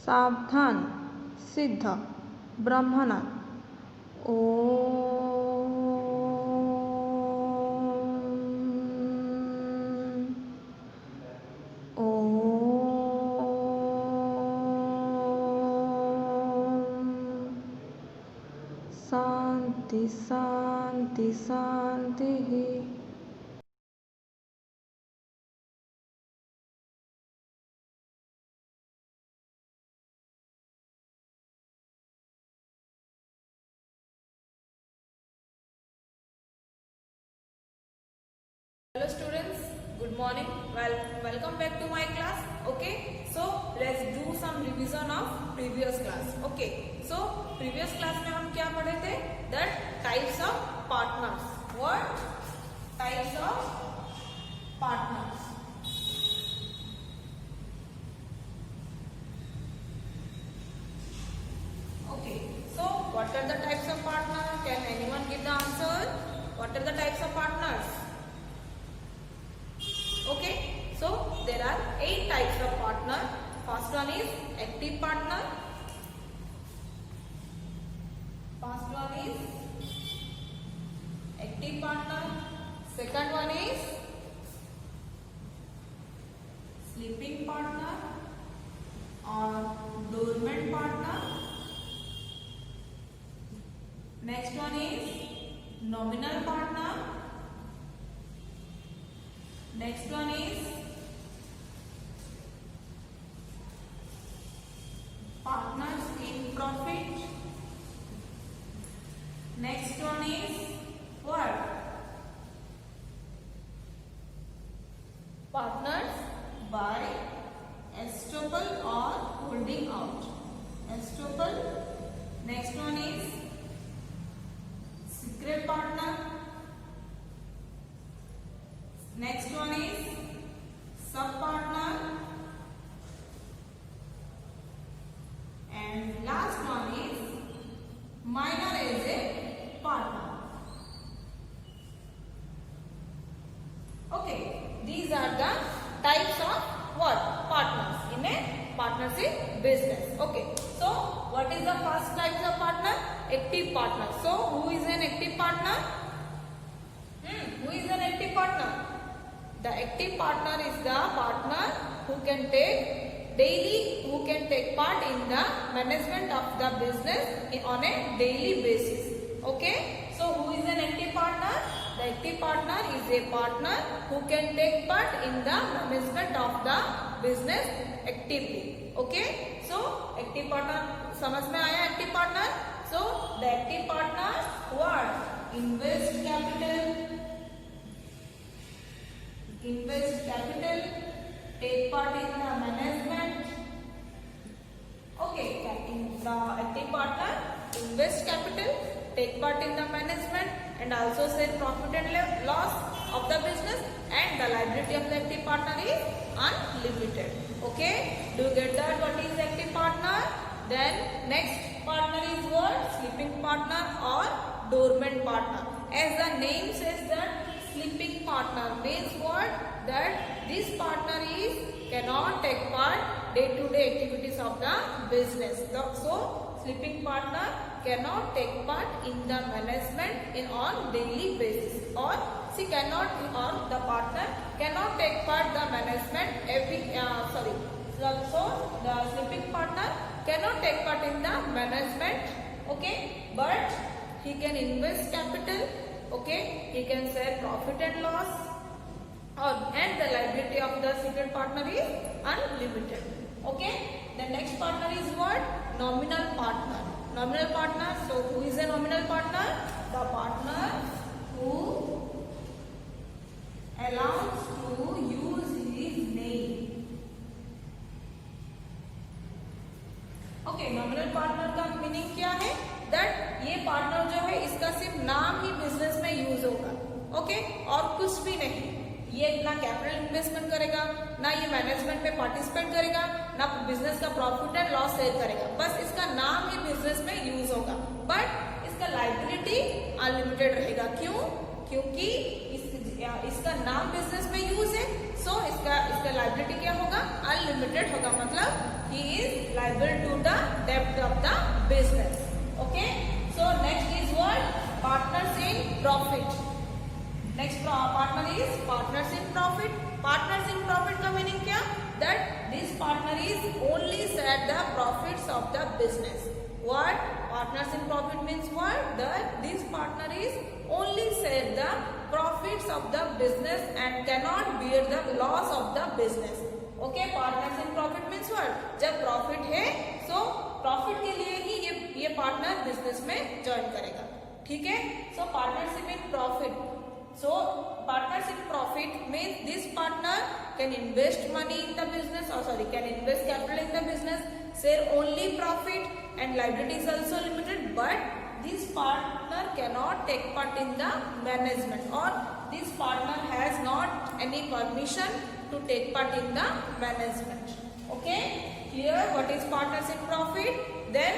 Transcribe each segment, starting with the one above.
सावधान, सिद्ध, ब्रह्मनाथ। शांति शांति शांति। Hello students, good morning. Welcome back to my class. Okay, so let's do some revision of previous class. Okay, so previous class में हम क्या पढ़े थे? That types of partners. What? Types of partners. Okay, so what are the types of partners? Can anyone give the answer? What are the types of partners? Okay, so there are 8 types of partner. First one is active partner. First one is active partner. Second one is sleeping partner or dormant partner. Next one is nominal partner. Next one is partners in profit. Next one is what? Partners by estoppel or holding out. Estoppel. Next one is secret partner. Next one is sub-partner, and last one is minor as a partner. Okay, these are the types of what? Partners in a partnership business. Okay, so what is the first type of partner? Active partner. So who is an active partner? Who is an active partner? The active partner is the partner who can take part in the management of the business on a daily basis. Okay, so who is an active partner? The active partner is a partner who can take part in the management of the business actively. Okay, so active partner समझ में आया? Active partner. So the active partner what? Invest capital, take part in the management. Okay, the active partner invest capital, take part in the management, and also set profit and loss of the business, and the liability of the active partner is unlimited. Okay, do you get that? What is active partner? Then next partner is what? Sleeping partner or dormant partner. As the name says that sleeping partner means what? That this partner cannot take part day-to-day activities of the business. So sleeping partner cannot take part in the management on daily basis, or the partner cannot take part the management so the sleeping partner cannot take part in the management. Okay, but he can invest capital. Okay, he can share profit and loss, and the liability of the secret partner is unlimited. Okay, the next partner is what? Nominal partner. Nominal partner. So who is a nominal partner? The partner who allows to use his name. Okay, nominal partner का meaning क्या है? That ये partner जो है इसका सिर्फ नाम ही business में यूज होगा. ओके, और कुछ भी नहीं. ये ना कैपिटल इन्वेस्टमेंट करेगा, ना ये मैनेजमेंट में पार्टिसिपेट करेगा, ना बिजनेस का प्रॉफिट एंड लॉस शेयर करेगा. बस इसका नाम ही बिजनेस में यूज होगा, बट इसका लायबिलिटी अनलिमिटेड रहेगा. क्यों? क्योंकि इसका नाम बिजनेस में यूज है, सो इसका लायबिलिटी क्या होगा? अनलिमिटेड होगा. मतलब he is liable to the debt of the business. Okay, so next is what? Partners in profit. Next partner is partners in profit. Partners in profit का meaning क्या? That this partner is only share the profits of the business. What? Partners in profit means what? That this partner is only share the profits of the business and cannot bear the loss of the business. Okay, partners in profit means what? जब profit है, so profit के लिए ही ये partner business में join करेगा. ठीक है? So partnership in profit. So partnership profit means this partner can invest money in the business, can invest capital in the business, share only profit and liability is also limited, but this partner cannot take part in the management, or this partner has not any permission to take part in the management. Okay, here what is partners in profit? Then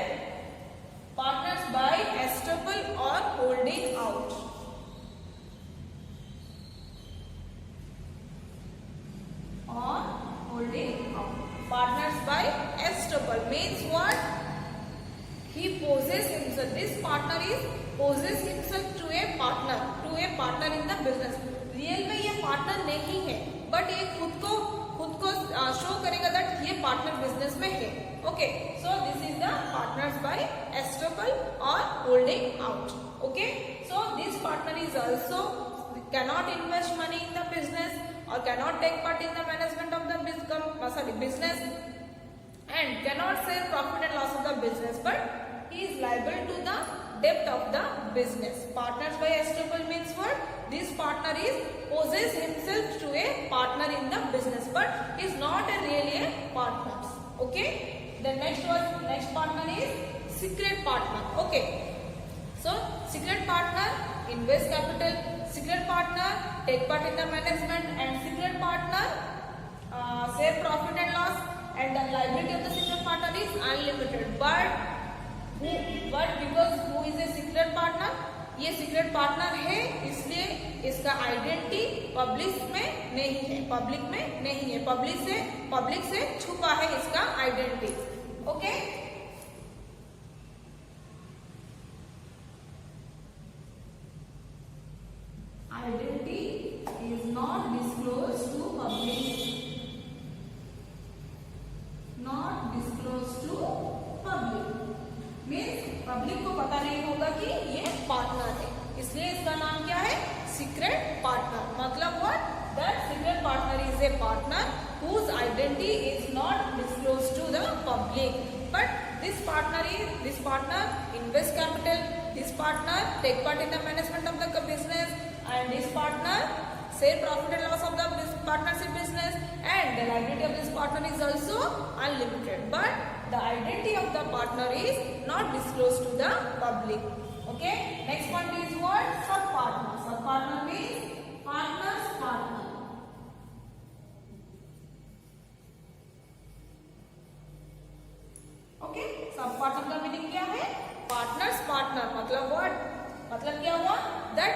partners by estoppel or holding out. Or holding out. Partners by estoppel means what? He possesses himself. This partner is possess himself to a partner in the business. Real में ये partner नहीं है, but ये खुद को show करेगा that ये partner business में है. Okay, so this is the partners by estoppel और holding out. Okay, so this partner is also cannot invest money in the business or cannot take part in the management of the business and cannot share profit and loss of the business, but he is liable to the debt of the business. Partners by estoppel means what? This partner is possess himself to a partner in the business, but is not really a partner. Okay, the next partner is secret partner. Okay, so secret partner invest capital, secret partner take part in the management, and secret partner share profit and loss, and the liability of the secret partner is unlimited. But because who is a secret partner? ये secret partner है, इसलिए इसका identity public में नहीं है, public से छुपा है इसका identity. Okay, identity is not disclosed to public. Means public को पता नहीं होगा कि ये पार्टनर है, इसलिए इसका नाम क्या है? Secret partner. मतलब what? That secret partner is a partner whose identity is not disclosed to the public. But this partner invest capital, this partner take part in the management of the business, and this partner share profit and loss of the partnership business, and the liability of this partner is also unlimited. But the identity of the partner is not disclosed to the public. Okay, next point is what? Sub partner. Sub partner means partner's partner. Okay, sub partner का meaning क्या है? Partners partner. मतलब what? मतलब क्या हुआ? That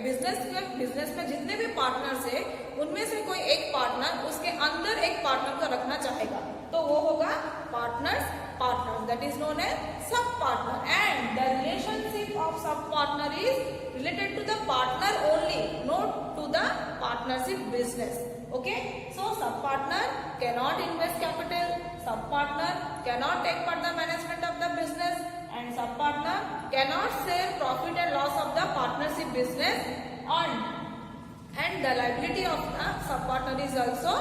business में जितने भी पार्टनर्स है, उनमें से कोई एक पार्टनर उसके अंदर एक पार्टनर को रखना चाहेगा, तो वो होगा partners partner. That is known as sub partner. And the relationship of sub partner is related to the partner only, not to the partnership business. Okay, so sub partner cannot invest capital, sub partner cannot take part the management of the business, and sub partner cannot share profit and loss of the partnership business, and the liability of the sub partner is also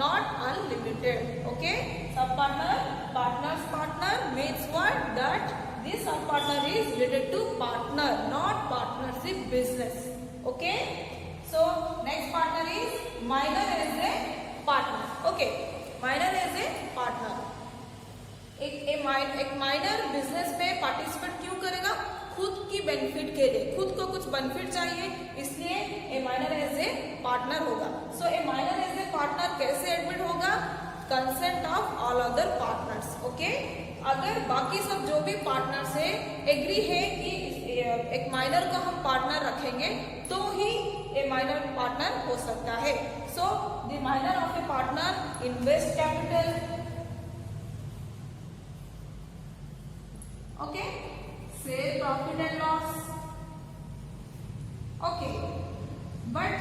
not unlimited. Okay, sub partner, partner's partner means what? That this sub partner is related to partner, not partnership business. Okay, so next partner is minor as a partner. Okay, minor as a partner. एक minor business में participate क्यों करेगा? खुद की benefit के लिए, खुद को कुछ बेनिफिट चाहिए, इसलिए a minor as a partner होगा. So a minor as a partner कैसे एडमिट होगा? Consent of all other partners. Okay, अगर बाकी सब जो भी पार्टनर्स है एग्री है कि एक माइनर को हम पार्टनर रखेंगे, तो ही ए माइनर पार्टनर हो सकता है. So the minor of A partner invest capital, Okay, share profit and loss. Okay, but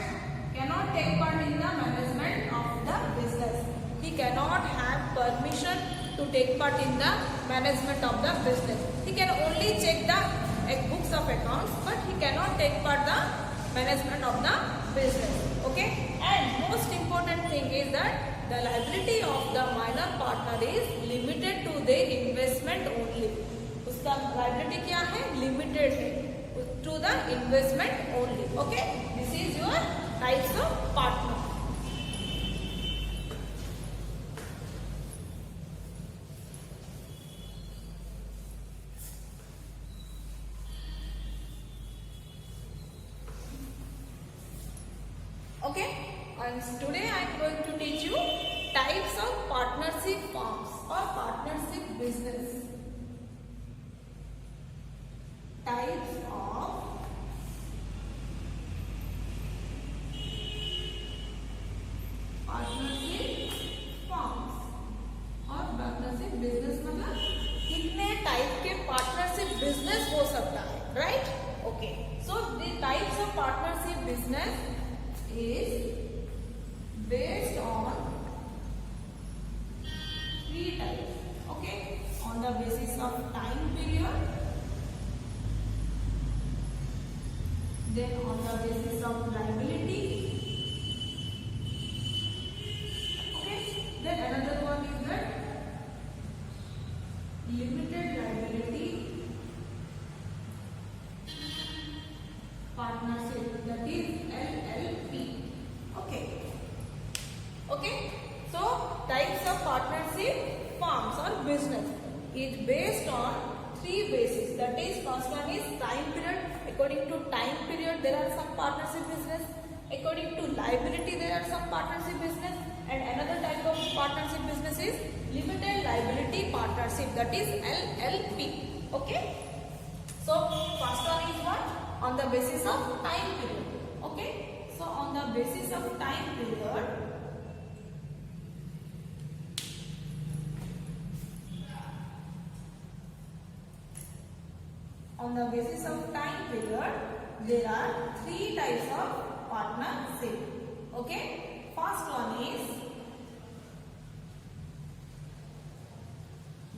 cannot take part in the management of the business. He cannot have permission to take part in the management of the business. He can only check the books of accounts, but he cannot take part the management of the business. Okay, and most important thing is that the liability of the minor partner is limited to their investment only. उसका liability क्या है? Limited है to the investment only. Okay, this is your types of partner. Okay, and today I am going to teach you types of partnership firms or partnership business. Types of partnership firms और partnership business मतलब कितने type के partnership business हो सकता है, right? Okay, so the types of partnership business is based on three types. Okay, on the basis of time period, then on the basis of liability, okay, then another one is that limited liability partnership, that is LLP. Okay, so types of partnership firms or business is based on three bases. That is, first one is time period. According to time period, there are some partnership business. According to liability, there are some partnership business. And another type of partnership business is limited liability partnership. That is LLP. Okay. So first one is what? On the basis of time period. Okay. So on the basis of time period, there are three types of partnership. Okay. First one is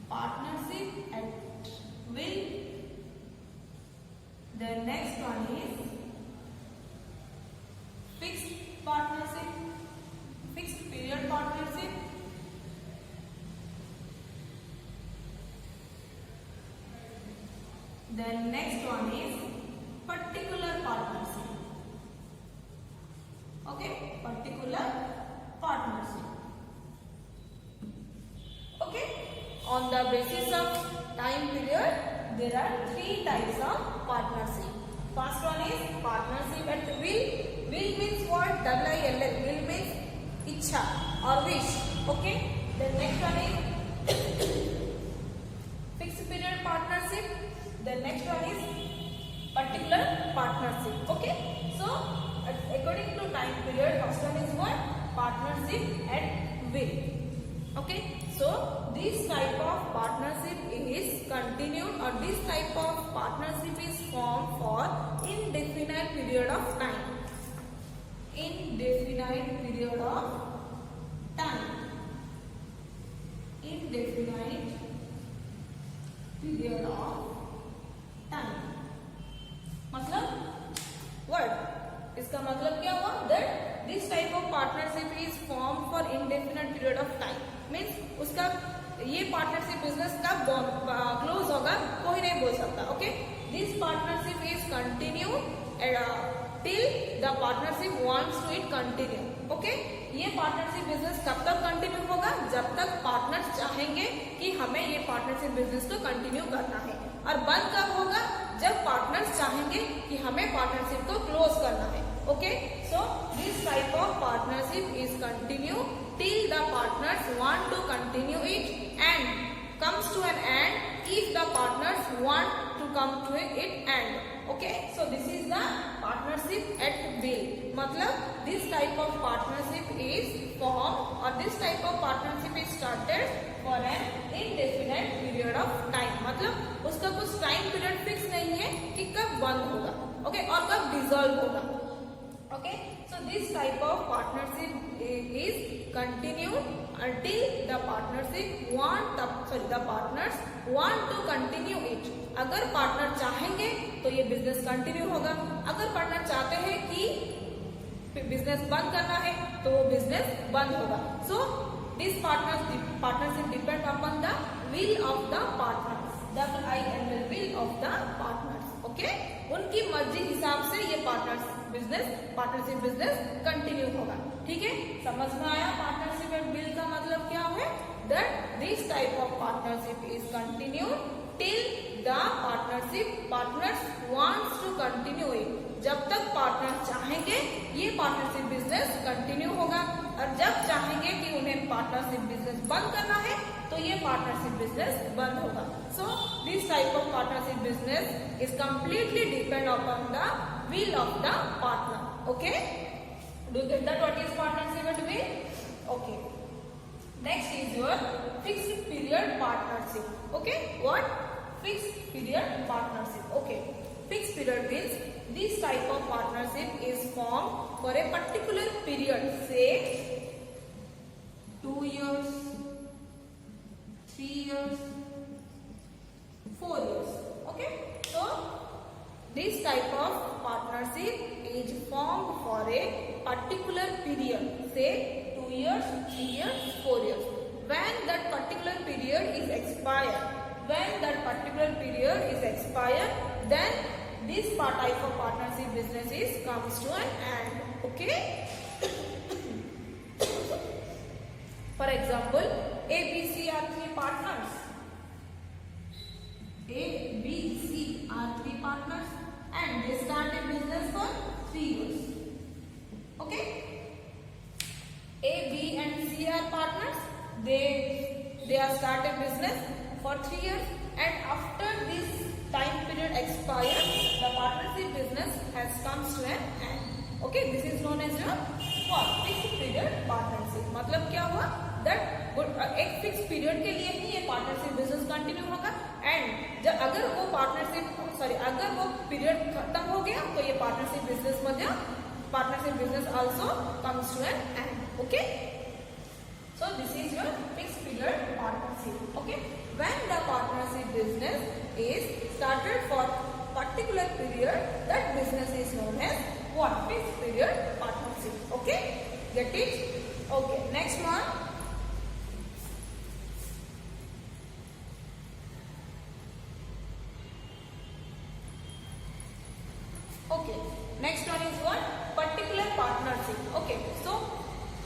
partnership at will. The next one is fixed partnership, fixed period partnership. Then next one is particular partnership. Okay, particular partnership. Okay, on the basis of time period, there are three types of partnership. First one is partnership at will. Will means what? WILL. Will means ichha or wish. Okay. The next one is fixed period partnership. The next one is particular partnership. Okay. So according to time period, first one is what? Partnership at will. Okay. So this type of partnership is continued, or this type of partnership is formed for indefinite period of time. Indefinite period of time. Indefinite period of time. मतलब what? इसका मतलब क्या हुआ? That this type of partnership is formed for indefinite period of time. Means उसका ये partnership business कब close होगा कोई नहीं बोल सकता. Okay, this partnership is continue till the partnership wants to it continue. Okay, ये पार्टनरशिप बिजनेस कब तक कंटिन्यू होगा? जब तक पार्टनर्स चाहेंगे कि हमें ये पार्टनरशिप बिजनेस को कंटिन्यू करना है. और बंद कब होगा? जब पार्टनर्स चाहेंगे कि हमें पार्टनरशिप को क्लोज करना है. Okay, so this type of partnership is continue till the partners want to continue it and comes to an end if the partners want to come to it end. Okay, so this is the partnership at will. मतलब this type of partnership is formed or this type of partnership is started for an indefinite period of time. मतलब उसका okay, और कब dissolve होगा। Okay, so this type of partnership is continued until the partners want to continue it. अगर partner चाहेंगे तो ये business continue होगा, अगर पार्टनर चाहते हैं कि बिजनेस बंद करना है तो वो बिजनेस बंद होगा। So this partnership depend upon the will of the partners, WILL, will of the partners. Okay, उनकी मर्जी हिसाब से ये पार्टनरशिप बिजनेस कंटिन्यू होगा। ठीक है, समझ में आया पार्टनरशिप एंड विल का मतलब क्या है? That this type of partnership is continued till the partners wants to continue it. जब तक पार्टनर चाहेंगे ये पार्टनरशिप बिजनेस कंटिन्यू होगा, और जब चाहेंगे कि उन्हें पार्टनरशिप बिजनेस बंद करना है तो ये पार्टनरशिप बिजनेस बंद होगा। So this type of partnership business is completely depend upon the will of the partner. Okay, do you get that what is partnership and will? Okay, next is your fixed period partnership. Okay, what? Fixed period partnership. Okay, fixed period means this type of partnership is formed for a particular period, say 2 years, 3 years, 4 years. Okay, so this type of partnership is formed for a particular period, say 2 years, 3 years, 4 years. When that particular period is expired, then this type of partnership business comes to an end. Okay. For example, A, B, C are 3 partners. A, B, C are 3 partners. And they start a business for 3 years. Okay, A, B and C are partners. They are start a business for 3 years, and after this time period expires, the partnership business has comes to an end. Okay, this is known as your fixed period partnership. मतलब क्या हुआ? That एक fix period के लिए ही ये partnership business continue होगा, and जब अगर वो पीरियड खत्म हो गया तो ये partnership business also comes to an end. Okay, so this is your fix period partnership. Okay, when the partnership business is started for particular period, that business is known as what? Fix period partnership. Okay, get it? Okay, next one. Okay, next one is what? Particular partnership. Okay, so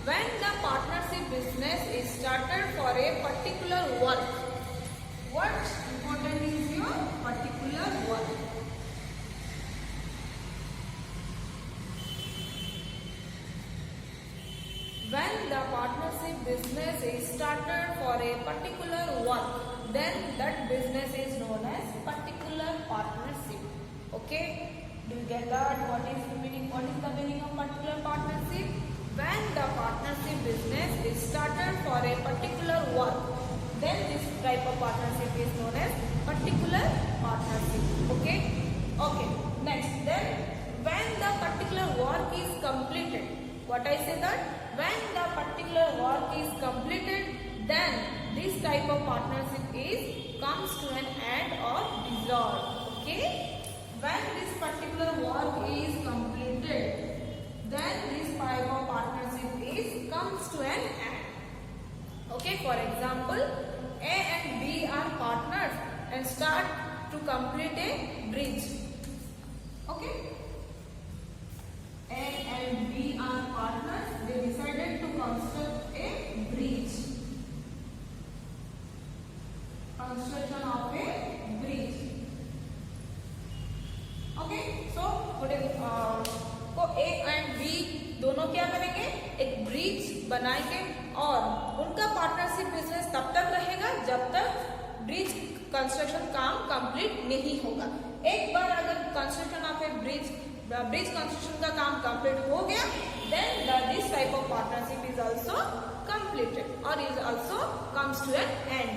when the partnership business is started for a particular work, what important is your particular work? When the partnership business is started for a particular work, then that business is known as particular partnership. Okay, do you get that? What is the meaning of particular partnership? When the partnership business is started for a particular work, then this type of partnership is known as particular partnership. Okay, next, then when the particular work is completed, what I say that when the particular work is completed, then this type of partnership comes to an end or dissolved. Okay, when this particular work is completed, then this type of partnership comes to an end. Okay, for example, A and B are partners and start to complete a bridge. Okay, A and B are partners, they decided to construct a bridge. Construction of a bridge. Okay, so को ए and B दोनों क्या करेंगे? एक bridge बनाएंगे, और उनका partnership business तब तक रहेगा जब तक ब्रिज कंस्ट्रक्शन काम कंप्लीट नहीं होगा। एक बार अगर construction of a bridge construction का काम कंप्लीट हो गया, then this type of partnership is also completed और is also comes to an end.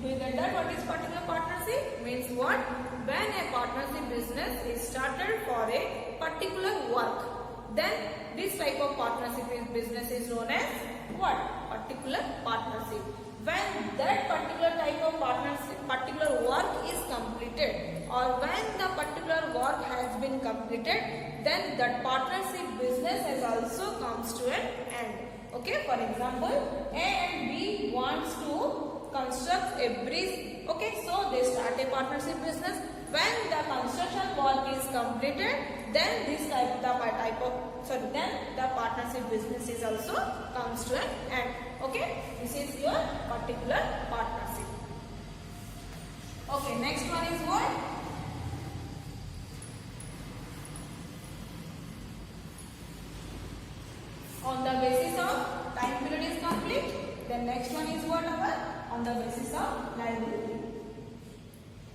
Do you get that? What is particular partnership? partnership means what? When a partnership business is started for a particular work, then this type of partnership business is known as what? Particular partnership. When that particular type of partnership, particular work is completed, or when the particular work has been completed, then that partnership business has also comes to an end. Okay, for example, A and B wants to construct a bridge. Okay, so they start a partnership business. When the construction work is completed, then then the partnership business is also comes to an end. Okay, this is your particular partnership. Okay, next one is what? On the basis of time period is complete. Then next one is what? On the basis of liability.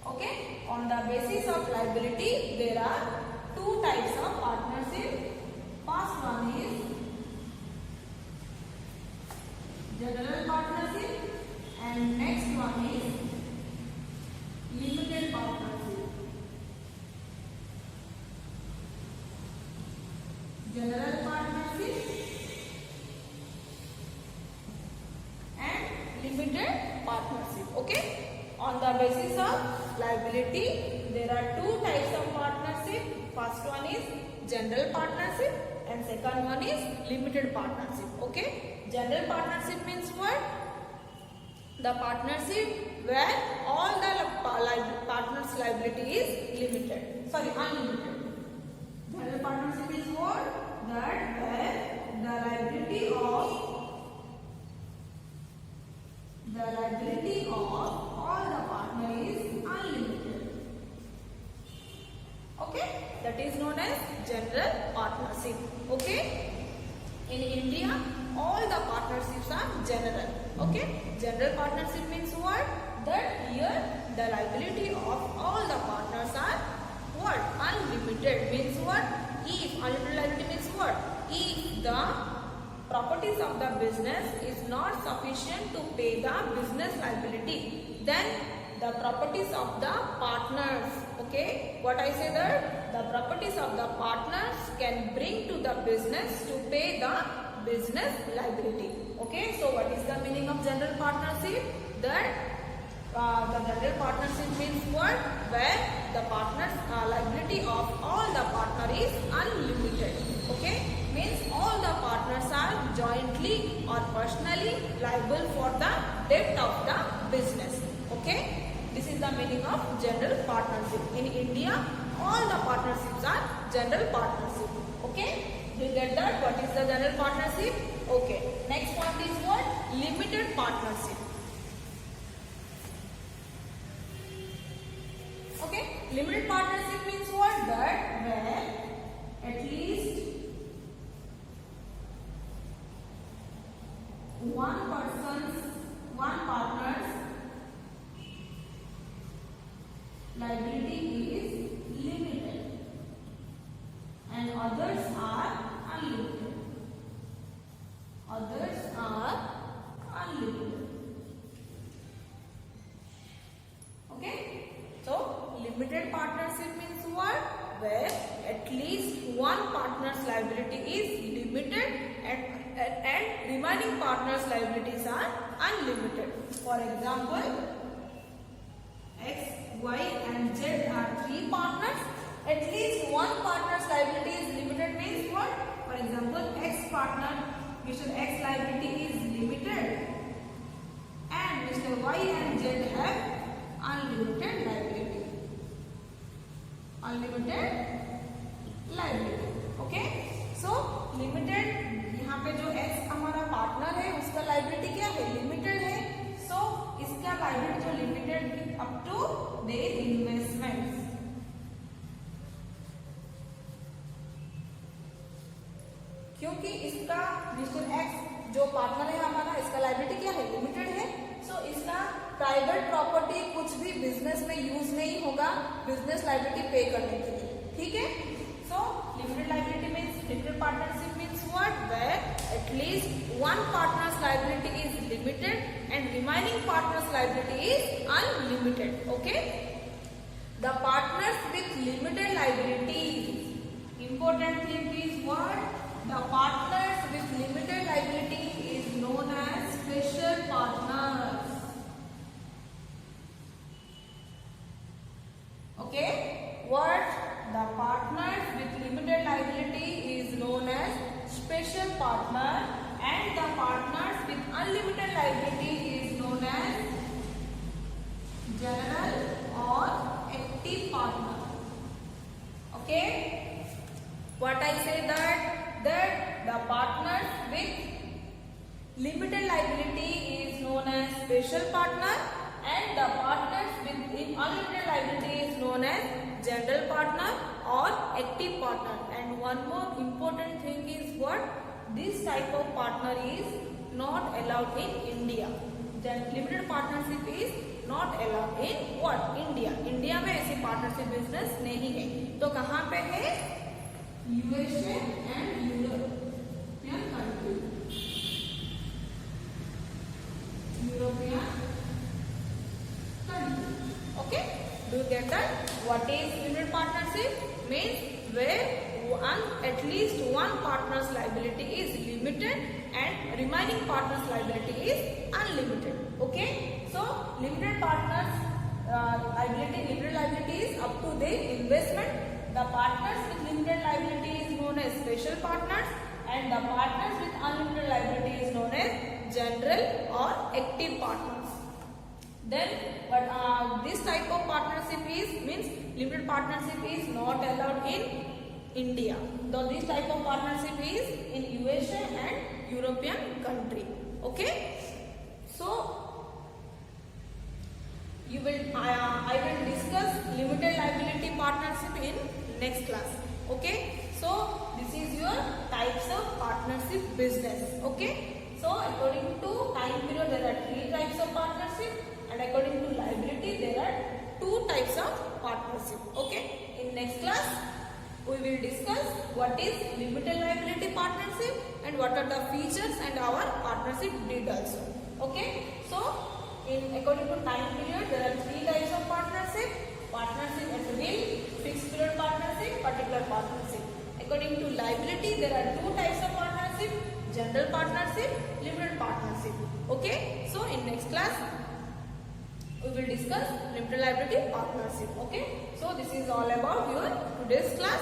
Okay, on the basis of liability, there are two types of partnership. First one is general partnership, and next one is limited partnership. General partnership and limited partnership. Okay. On the basis of liability, there are two types of partnership. First one is general partnership and second one is limited partnership. Okay. General partnership means what? The partnership where all the partners' liability is unlimited. General partnership is what? That where the liability of all the partner is unlimited. Okay, that is known as general partnership. Okay, in India, all the partnerships are general. Okay, general partnership means what? That here the liability of all the partners are what? Unlimited. Means what? If unlimited liability means what? If the properties of the business is not sufficient to pay the business liability, then the properties of the partners, okay, what I say that the properties of the partners can bring to the business to pay the business liability. Okay, so what is the meaning of general partnership? That the general partnership means what? Where the partners liability of all the partner is unlimited. Okay, means all the partners are jointly or personally liable for the debt of the business. Okay, this is the meaning of general partnership. In India, all the partnerships are general partnership. Okay, do you get that? What is the general partnership? Okay, next one is what? Limited partnership. Okay, limited partnership means what? That where at least one partner's liability is limited and others are unlimited. Okay, so limited partnership means what? Where at least one partner's liability is limited and remaining partners' liabilities are unlimited. For example, X, Y and Z are three partners. At least one partner's liability is limited means what? For example, X partner, Mr. X liability is limited and Mr. Y and Z have unlimited liability. Okay? So, limited, यहाँ पे जो X हमारा partner है उसका liability क्या है? Limited है. सो इसका लाइबिलिटी जो limited up to their investments. क्योंकि इसका मिस्टर X जो पार्टनर है हमारा, इसका लाइबिलिटी क्या है? लिमिटेड है. सो इसका प्राइवेट प्रॉपर्टी कुछ भी बिजनेस में यूज नहीं होगा बिजनेस लाइबिलिटी पे करने के लिए. ठीक है? सो limited liability means limited partnership means what? Where at least one partner's liability is limited and remaining partners liability is unlimited. Okay. The partners with limited liability. Important thing is what? The partners with limited liability is known as special partners. Okay. What? The partners with limited liability is known as special partner, and the partners with unlimited liability is known as general or active partner. Okay. What I say that the partners with limited liability is known as special partner, and the partners with unlimited liability is known as general partner or active partner. And one more important thing is what? This type of partner is not allowed in India. Limited partnership is not allowed in what? India. India में ऐसी partnership business नहीं है. तो कहाँ पे है? USA and European country. European country. Okay. Do you get that? What is limited partnership? Means where at least one partner's liability is limited and remaining partner's liability is unlimited. Okay. So limited partners limited liability is up to their investment. The partners with limited liability is known as special partners, and the partners with unlimited liability is known as general or active partners. Then this type of partnership is means limited partnership is not allowed in India. So this type of partnership is in USA and European country. Okay. So I will discuss limited liability partnership in next class. Okay. So this is your types of partnership business. Okay. So according to time period there are 3 types of partnership, and according to liability there are 2 types of partnership. Okay. In next class we will discuss what is limited liability partnership and what are the features and our partnership did also. Okay. So according to time period there are 3 types of partnership. Partnership at will, fixed period partnership, particular partnership. According to liability there are 2 types of partnership: general partnership, limited partnership. Okay. So in next class we will discuss limited liability partnership. Okay. So this is all about your today's class.